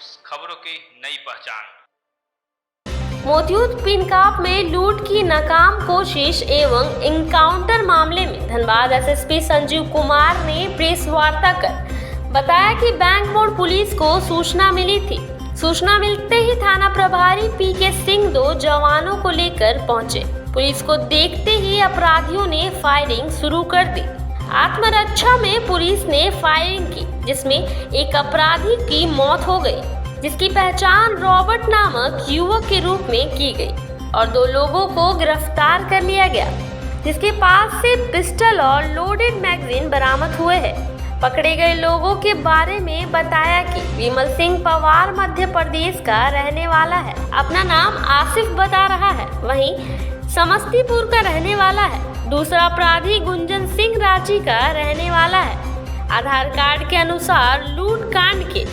News, खबरों की नई पहचान। मोतियूद पिनकाप में लूट की नाकाम कोशिश एवं इनकाउंटर मामले में धनबाद एसएसपी संजीव कुमार ने प्रेस वार्ता कर बताया कि बैंक मोड़ पुलिस को सूचना मिली थी। सूचना मिलते ही थाना प्रभारी पीके सिंह 2 जवानों को लेकर पहुंचे। पुलिस को देखते ही अपराधियों ने फायरिंग शुरू कर दी। आत्मरक्षा में पुलिस ने फायरिंग की, जिसमें एक अपराधी की मौत हो गई, जिसकी पहचान रॉबर्ट नामक युवक के रूप में की गई और 2 लोगों को गिरफ्तार कर लिया गया, जिसके पास से पिस्टल और लोडेड मैगजीन बरामद हुए हैं। पकड़े गए लोगों के बारे में बताया कि विमल सिंह पवार मध्य प्रदेश का रहने वाला है, अपना नाम आसिफ बता रहा है, वहीं समस्तीपुर का रहने वाला है। दूसरा अपराधी गुंजन सिंह रांची का रहने वाला है। आधार कार्ड के अनुसार लूट कांड के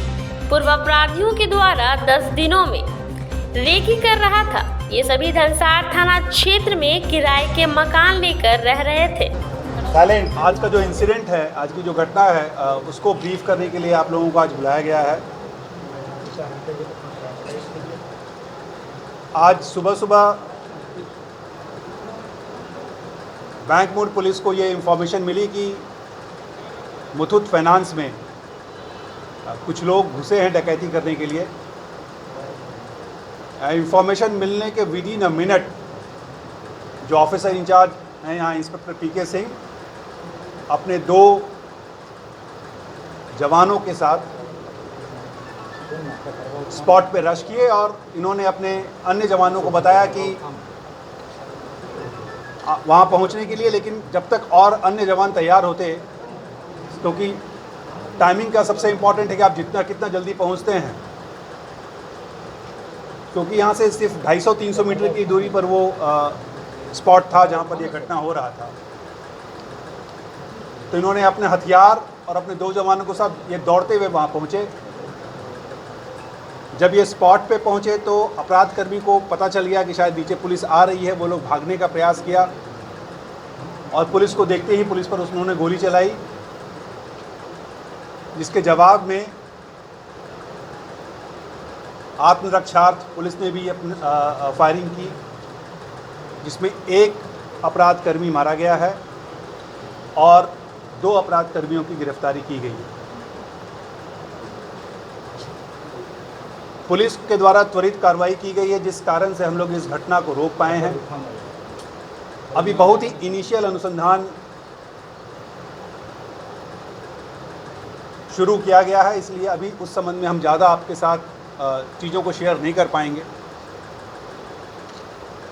पूर्व अपराधियों के द्वारा 10 दिनों में रेकी कर रहा था। ये सभी धनसार थाना क्षेत्र में किराए के मकान लेकर रह रहे थे। आज का जो इंसिडेंट है, आज की जो घटना है, उसको ब्रीफ करने के लिए आप लोगों को आज बुलाया गया है। आज सुबह बैंक मोड़ पुलिस को ये इन्फॉर्मेशन मिली कि मुथूट फाइनेंस में कुछ लोग घुसे हैं डकैती करने के लिए। इन्फॉर्मेशन मिलने के विदिन अ मिनट जो ऑफिसर इंचार्ज हैं यहाँ इंस्पेक्टर पीके सिंह अपने 2 जवानों के साथ स्पॉट पे रश किए और इन्होंने अपने अन्य जवानों को बताया कि वहाँ पहुँचने के लिए, लेकिन जब तक और अन्य जवान तैयार होते, क्योंकि टाइमिंग का सबसे इम्पॉर्टेंट है कि आप कितना जल्दी पहुँचते हैं, क्योंकि यहाँ से सिर्फ 250-300 मीटर की दूरी पर वो स्पॉट था जहाँ पर ये घटना हो रहा था। तो इन्होंने अपने हथियार और अपने 2 जवानों के साथ ये दौड़ते हुए वहाँ पहुँचे। जब ये स्पॉट पे पहुँचे तो अपराध कर्मी को पता चल गया कि शायद नीचे पुलिस आ रही है। वो लोग भागने का प्रयास किया और पुलिस को देखते ही पुलिस पर उन्होंने गोली चलाई, जिसके जवाब में आत्मरक्षार्थ पुलिस ने भी अपनी फायरिंग की, जिसमें एक अपराध कर्मी मारा गया है और 2 अपराध कर्मियों की गिरफ्तारी की गई है। पुलिस के द्वारा त्वरित कार्रवाई की गई है, जिस कारण से हम लोग इस घटना को रोक पाए हैं। अभी बहुत ही इनिशियल अनुसंधान शुरू किया गया है, इसलिए अभी उस संबंध में हम ज़्यादा आपके साथ चीज़ों को शेयर नहीं कर पाएंगे।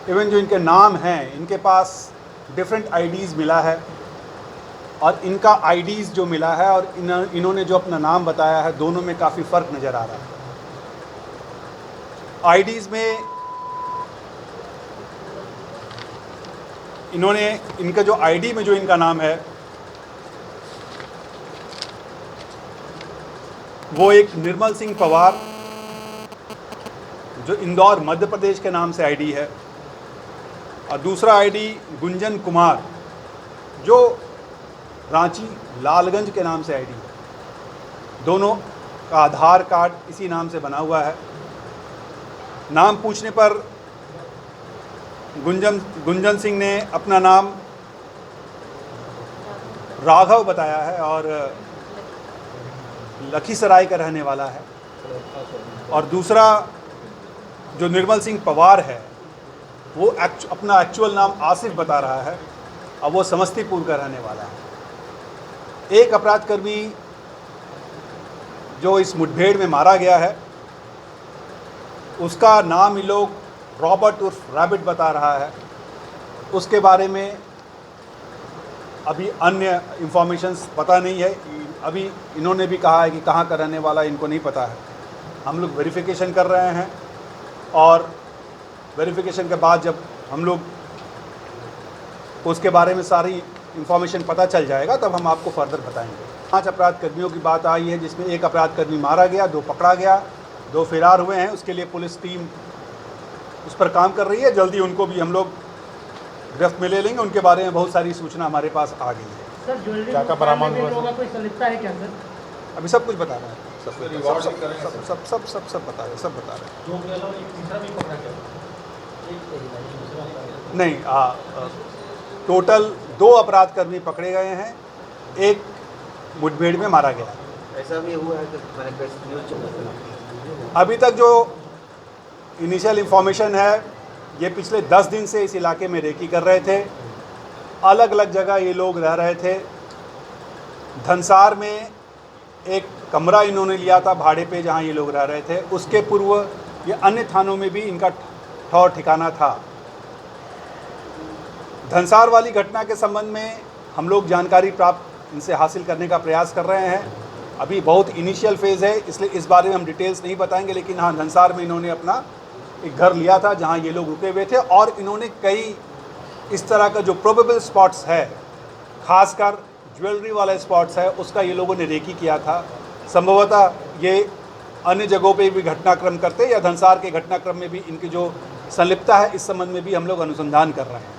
इवन जो इनके नाम हैं, इनके पास डिफरेंट आईडीज़ मिला है और इनका आईडीज़ जो मिला है और इन्होंने जो अपना नाम बताया है, दोनों में काफ़ी फ़र्क नज़र आ रहा है। आईडीज़ में इनका जो आईडी में जो इनका नाम है वो एक निर्मल सिंह पवार जो इंदौर मध्य प्रदेश के नाम से आईडी है, और दूसरा आईडी गुंजन कुमार जो रांची लालगंज के नाम से आईडी है। दोनों का आधार कार्ड इसी नाम से बना हुआ है। नाम पूछने पर गुंजन सिंह ने अपना नाम राघव बताया है और लखीसराय का रहने वाला है, और दूसरा जो निर्मल सिंह पवार है वो अपना एक्चुअल नाम आसिफ बता रहा है और वो समस्तीपुर का रहने वाला है। एक अपराध कर्मी जो इस मुठभेड़ में मारा गया है उसका नाम ये लोग रॉबर्ट उर्फ रैबिट बता रहा है। उसके बारे में अभी अन्य इंफॉर्मेशंस पता नहीं है। अभी इन्होंने भी कहा है कि कहाँ का रहने वाला इनको नहीं पता है। हम लोग वेरिफिकेशन कर रहे हैं और वेरिफिकेशन के बाद जब हम लोग उसके बारे में सारी इंफॉर्मेशन पता चल जाएगा तब हम आपको फर्दर बताएंगे। 5 अपराध कर्मियों की बात आई है, जिसमें एक अपराध कर्मी मारा गया, 2 पकड़ा गया, 2 फरार हुए हैं। उसके लिए पुलिस टीम उस पर काम कर रही है। जल्दी उनको भी हम लोग गिरफ्त में ले लेंगे। उनके बारे में बहुत सारी सूचना हमारे पास आ गई है। सर, ज्वेलरी क्या बरामद हुआ? कोई संलिप्तता है क्या सर? अभी सब कुछ बता रहा है। सब बता रहे, सब बता रहे। नहीं, टोटल 2 अपराधकर्मी पकड़े गए हैं, एक मुठभेड़ में मारा गया। ऐसा भी हुआ है कि मैंने कैसे न्यूज़ चला। अभी तक जो इनिशियल इन्फॉर्मेशन है, ये पिछले 10 दिन से इस इलाके में रेकी कर रहे थे। अलग अलग जगह ये लोग रह रहे थे। धनसार में एक कमरा इन्होंने लिया था भाड़े पे, जहाँ ये लोग रह रहे थे। उसके पूर्व ये अन्य थानों में भी इनका ठौर ठिकाना था। धनसार वाली घटना के संबंध में हम लोग जानकारी प्राप्त इनसे हासिल करने का प्रयास कर रहे हैं। अभी बहुत इनिशियल फेज़ है, इसलिए इस बारे में हम डिटेल्स नहीं बताएंगे। लेकिन हाँ, धनसार में इन्होंने अपना एक घर लिया था जहाँ ये लोग रुके हुए थे, और इन्होंने कई इस तरह का जो प्रोबेबल स्पॉट्स है, खासकर ज्वेलरी वाला स्पॉट्स है, उसका ये लोगों ने रेकी किया था। संभवतः ये अन्य जगहों पे भी घटनाक्रम करते, या धनसार के घटनाक्रम में भी इनकी जो संलिप्तता है, इस संबंध में भी हम लोग अनुसंधान कर रहे हैं।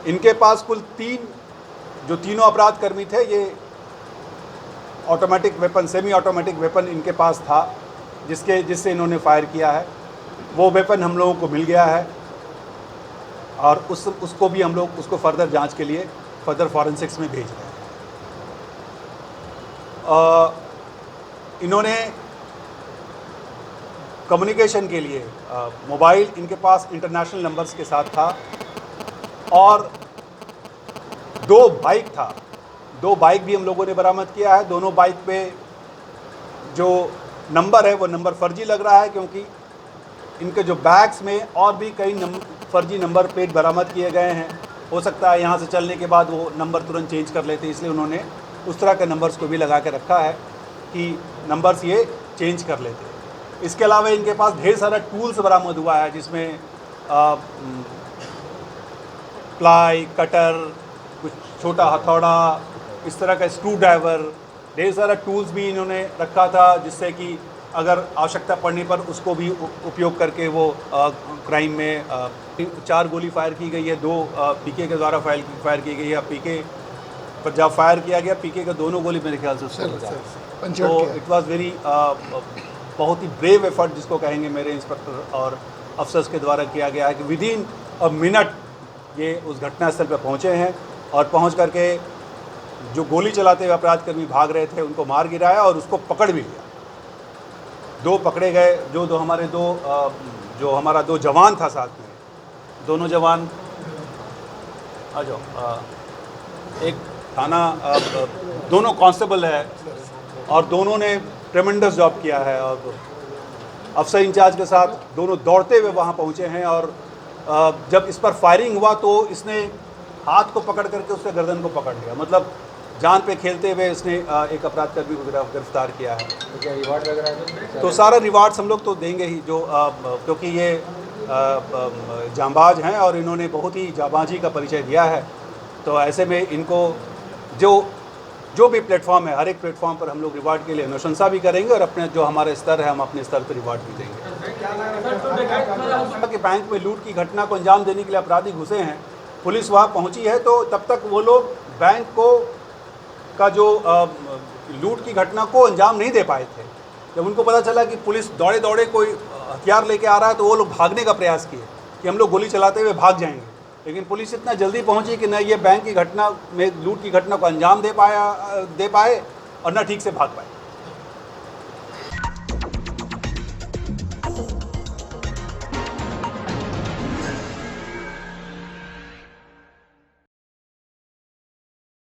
इनके पास कुल 3 जो तीनों अपराधकर्मी थे, ये automatic weapon, semi automatic weapon इनके पास था, जिससे इन्होंने फायर किया है। वो वेपन हम लोगों को मिल गया है, और उसको भी हम लोग उसको फर्दर जांच के लिए फर्दर फॉरेंसिक्स में भेज रहे हैं। इन्होंने कम्युनिकेशन के लिए मोबाइल इनके पास इंटरनेशनल नंबर्स के साथ था, और 2 बाइक था। 2 बाइक भी हम लोगों ने बरामद किया है। दोनों बाइक पे जो नंबर है वो नंबर फर्जी लग रहा है, क्योंकि इनके जो बैग्स में और भी कई फर्जी नंबर प्लेट बरामद किए गए हैं। हो सकता है यहाँ से चलने के बाद वो नंबर तुरंत चेंज कर लेते, इसलिए उन्होंने उस तरह के नंबर्स को भी लगा के रखा है कि नंबर्स ये चेंज कर लेते। इसके अलावा इनके पास ढेर सारा टूल्स बरामद हुआ है, जिसमें प्लाई, कटर, कुछ छोटा हथौड़ा, इस तरह का स्क्रू ड्राइवर, ढेर सारा टूल्स भी इन्होंने रखा था, जिससे कि अगर आवश्यकता पड़ने पर उसको भी उपयोग करके वो क्राइम में 4 गोली फायर की गई है। 2 पीके के द्वारा फायर की गई है। पीके पर जब फायर किया गया, पीके का दोनों गोली मेरे ख्याल से उसको लगा। तो इट वाज वेरी बहुत ही ब्रेव एफर्ट जिसको कहेंगे मेरे इंस्पेक्टर और अफसर्स के द्वारा किया गया है कि विदिन अ मिनट ये उस घटनास्थल पर पहुँचे हैं, और पहुँच करके जो गोली चलाते हुए अपराधकर्मी भाग रहे थे उनको मार गिराया और उसको पकड़ भी लिया। 2 पकड़े गए, जो हमारा 2 जवान था साथ में। दोनों जवान आ जाओ, एक थाना दोनों कांस्टेबल है, और दोनों ने ट्रेमेंडस जॉब किया है, और अफसर इंचार्ज के साथ दोनों दौड़ते हुए वहाँ पहुँचे हैं। और जब इस पर फायरिंग हुआ तो इसने हाथ को पकड़ करके उसके गर्दन को पकड़ लिया, मतलब जान पे खेलते हुए इसने एक अपराधकर्मी को गिरफ्तार किया है। तो क्या रिवार्ड वगैरह? तो सारा रिवार्ड्स हम लोग तो देंगे ही, जो क्योंकि ये जांबाज हैं और इन्होंने बहुत ही जांबाजी का परिचय दिया है। तो ऐसे में इनको जो भी प्लेटफॉर्म है, हर एक प्लेटफॉर्म पर हम लोग रिवार्ड के लिए अनुशंसा भी करेंगे, और अपने जो हमारे स्तर है हम अपने स्तर पर रिवार्ड भी देंगे। कि बैंक में लूट की घटना को अंजाम देने के लिए अपराधी घुसे हैं, पुलिस वहाँ पहुँची है, तो तब तक वो लोग बैंक का जो लूट की घटना को अंजाम नहीं दे पाए थे। जब उनको पता चला कि पुलिस दौड़े दौड़े कोई हथियार लेके आ रहा है, तो वो लोग भागने का प्रयास किए कि हम लोग गोली चलाते हुए भाग जाएंगे। लेकिन पुलिस इतना जल्दी पहुंची कि न ये बैंक की घटना में लूट की घटना को अंजाम दे पाए और न ठीक से भाग पाए।